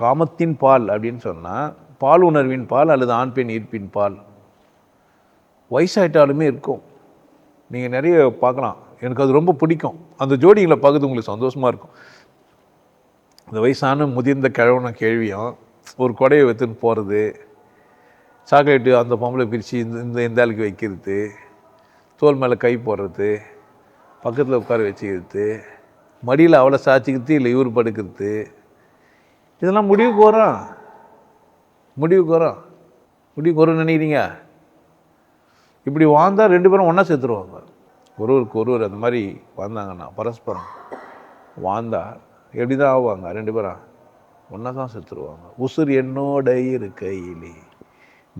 காமத்தின் பால் அப்படின்னு சொன்னால் பால் உணர்வின் பால் அல்லது ஆண் பெண் ஈர்ப்பின் பால் வயசாயிட்டாலுமே இருக்கும். நீங்கள் நிறைய பார்க்கலாம். எனக்கு அது ரொம்ப பிடிக்கும். அந்த ஜோடிகளை பார்க்குறது உங்களுக்கு சந்தோஷமாக இருக்கும். அந்த வயசான முதிர்ந்த கிழவன கேள்வியும் ஒரு கொடையை வைத்துன்னு போகிறது, சாக்லேட்டு அந்த பொம்பளை பிரித்து இந்த ஆளுக்கு வைக்கிறது, தோல் மேலே கை போடுறது, பக்கத்தில் உட்கார வச்சுக்கிறது, மடியில் அவளை சாய்ச்சிக்கிறது இல்லை இவர் படுக்கிறது, இதெல்லாம் முடிவுக்கு வரும்னு நினைக்கிறீங்க? இப்படி வாழ்ந்தால் 2 பேரும் ஒன்றா சேர்த்துருவாங்க. ஒருவருக்கு ஒருவர் அந்த மாதிரி வாழ்ந்தாங்கன்னா பரஸ்பரம் வாழ்ந்தால் எப்படி தான் ஆவாங்க? 2 பேரும் ஒன்றா தான் செத்துருவாங்க. உசுர் என்னோட இருக்கையிலே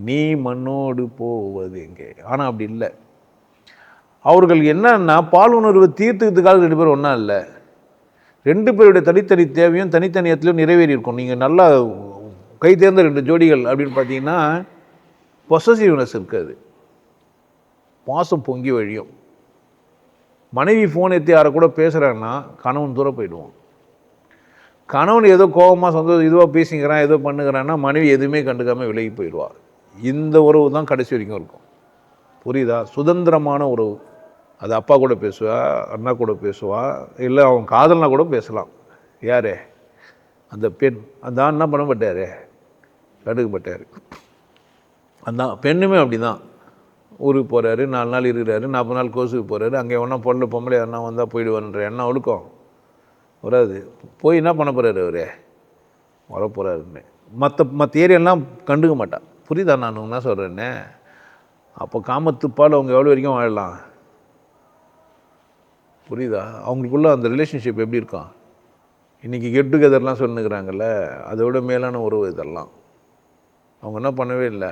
நீ மண்ணோடு போவது எங்கே? ஆனால் அப்படி இல்லை. அவர்கள் என்னன்னா பால் உணர்வை தீர்த்துக்கிறதுக்காக 2 பேரும் ஒன்றா இல்லை, 2 பேருடைய தனித்தனி தேவையும் தனித்தனியத்திலையும் நிறைவேறி இருக்கும். நீங்கள் நல்லா கை தேர்ந்த 2 ஜோடிகள் அப்படின்னு பார்த்தீங்கன்னா பொசசிவ்னஸ் இருக்காது, பாசம் பொங்கி வழியும். மனைவி ஃபோன் எடுத்து யாரை கூட பேசுகிறாங்கன்னா கணவன் தூரம் போயிடுவான். கணவன் ஏதோ கோபமாக சந்தோஷம் இதுவாக பேசிக்கிறான், ஏதோ பண்ணுகிறான்னா மனைவி எதுவுமே கண்டுக்காமல் விலகி போயிடுவாள். இந்த உறவு தான் கடைசி வரைக்கும் இருக்கும். புரியுதா? சுதந்திரமான உறவு. அது அப்பா கூட பேசுவா, அண்ணா கூட பெசுவா, இல்லை அவன் காதல்னா கூட பேசலாம். யார்? அந்த பெண். அந்த ஆண் என்ன பண்ணப்பட்டார்? கடுக்கப்பட்டார். அந்த பெண்ணுமே அப்படி தான். ஊருக்கு போகிறாரு, 4 நாள் இருக்கிறாரு, 40 நாள் கோர்ஸுக்கு போகிறாரு. அங்கே ஒன்றா பொம்பளை அண்ணா வந்தால் போயிடுவான்ற எண்ணம் ஒழுக்கம் வராது. போய் என்ன பண்ண போகிறாரு? அவர் வரப்போகிறாருன்னு மற்ற ஏரியாலாம் கண்டுக்க மாட்டான். புரியுதா நான் என்ன சொல்கிறேன்னு? அப்போ காமத்துப்பால் அவங்க எவ்வளோ வரைக்கும் வாழலாம்? புரியுதா? அவங்களுக்குள்ள அந்த ரிலேஷன்ஷிப் எப்படி இருக்கும்? இன்றைக்கி கெட் டுகெதர்லாம் சொல்லுங்கிறாங்கல்ல, அதை விட மேலான உறவு இதெல்லாம். அவங்க என்ன பண்ணவே இல்லை.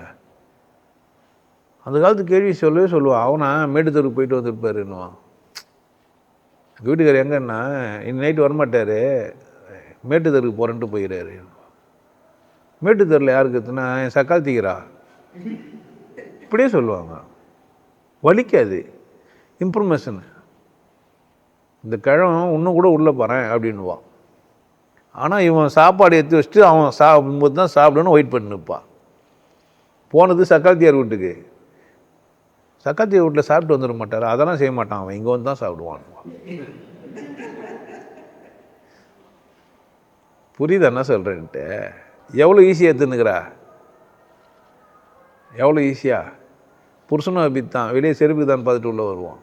அந்த காலத்து கேள்வி சொல்லுவான். அவனா மேட்டுத்தருக்கு போயிட்டு வந்துருப்பாருன்னுவான். எங்கள் வீட்டுக்காரர் எங்கன்னா இன்னும் நைட்டு வரமாட்டார், மேட்டுத்தருக்கு போகிறேன்ட்டு போயிடுறாரு. மேட்டுத்தரில் யாருக்கு இருக்குன்னா என் சக்கால் தீக்கிறா இப்படியே சொல்லுவாங்க. வலிக்காது இன்ஃபர்மேஷன். இந்த கிழவன் இன்னும் கூட உள்ளே போகிறேன் அப்படின்னுவான். ஆனால் இவன் சாப்பாடு எடுத்து வச்சுட்டு அவன் சாப்பிடும்போது தான் சாப்பிடணும்னு வெயிட் பண்ணி நிற்பான். போனது சக்காத்தியார் வீட்டுக்கு. சக்காத்தியார் வீட்டில் சாப்பிட்டு வந்துட மாட்டார், அதெல்லாம் செய்ய மாட்டான். அவன் இங்கே வந்து தான் சாப்பிடுவான். புரியுது என்ன சொல்கிறேன்ட்டு? எவ்வளோ ஈஸியாக எடுத்துன்னுக்கிறா, எவ்வளோ ஈஸியாக. புருஷனும் அப்படி தான், வெளியே செருப்புக்கு தான் பார்த்துட்டு உள்ளே வருவான்.